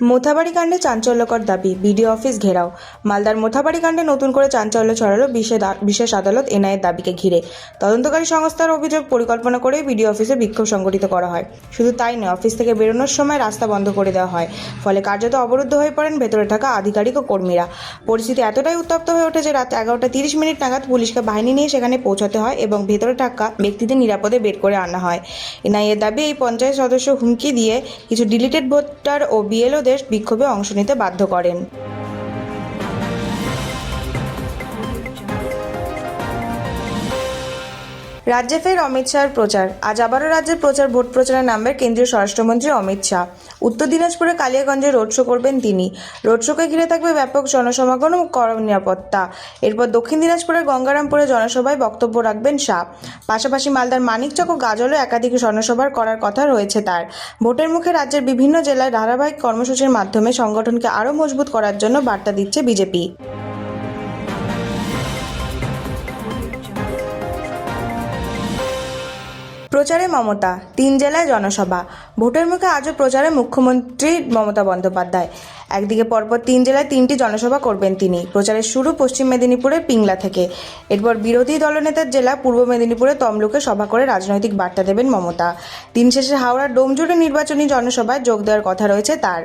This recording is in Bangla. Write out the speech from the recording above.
মোথাবাড়ি কাণ্ডে চাঞ্চল্যকর দাবি, বিডিও অফিস ঘেরাও। মালদার মোথাবাড়ি কাণ্ডে নতুন করে চাঞ্চল্য ছড়ালো বিশেষ আদালত এনআইএর দাবিকে ঘিরে। তদন্তকারী সংস্থার অভিযোগ, পরিকল্পনা করে বিডিও অফিসে বিক্ষোভ সংগঠিত করা হয়। শুধু তাই নয়, অফিস থেকে বেরোনোর সময় রাস্তা বন্ধ করে দেওয়া হয়, ফলে কার্যত অবরুদ্ধ হয়ে পড়েন ভেতরে থাকা আধিকারিক ও কর্মীরা। পরিস্থিতি এতটাই উত্তপ্ত হয়ে ওঠে যে রাত 11:30 নাগাদ পুলিশকে বাহিনী নিয়ে সেখানে পৌঁছাতে হয় এবং ভেতরে থাকা ব্যক্তিদের নিরাপদে বের করে আনা হয়। এনআইএর দাবি, এই পঞ্চায়েত সদস্য হুমকি দিয়ে কিছু ডিলিটেড ভোটার ও বিএলও বিক্ষোভে অংশ নিতে বাধ্য করেন। রাজ্যে ফের অমিত শাহের প্রচার। আজ আবারও রাজ্যের ভোট প্রচারে নামবেন কেন্দ্রীয় স্বরাষ্ট্রমন্ত্রী অমিত শাহ। উত্তর দিনাজপুরে কালিয়াগঞ্জে রোড শো করবেন তিনি। রোড শোকে ঘিরে থাকবে ব্যাপক জনসমাগম ও কড়া নিরাপত্তা। এরপর দক্ষিণ দিনাজপুরের গঙ্গারামপুরে জনসভায় বক্তব্য রাখবেন শাহ। পাশাপাশি মালদার মানিকচক ও গাজলে একাধিক জনসভার করার কথা রয়েছে তার। ভোটের মুখে রাজ্যের বিভিন্ন জেলায় ধারাবাহিক কর্মসূচির মাধ্যমে সংগঠনকে আরও মজবুত করার জন্য বার্তা দিচ্ছে বিজেপি। প্রচারে মমতা, 3 জেলায় জনসভা। ভোটের মুখে আজও প্রচারে মুখ্যমন্ত্রী মমতা বন্দ্যোপাধ্যায়। একদিকে পরপর 3 জেলায় 3টি জনসভা করবেন তিনি। প্রচারের শুরু পশ্চিম মেদিনীপুরের পিংলা থেকে। এরপর বিরোধী দলনেতার জেলা পূর্ব মেদিনীপুরে তমলুকে সভা করে রাজনৈতিক বার্তা দেবেন মমতা। দিন শেষে হাওড়ার ডোমজুড়ে নির্বাচনী জনসভায় যোগ দেওয়ার কথা রয়েছে তার।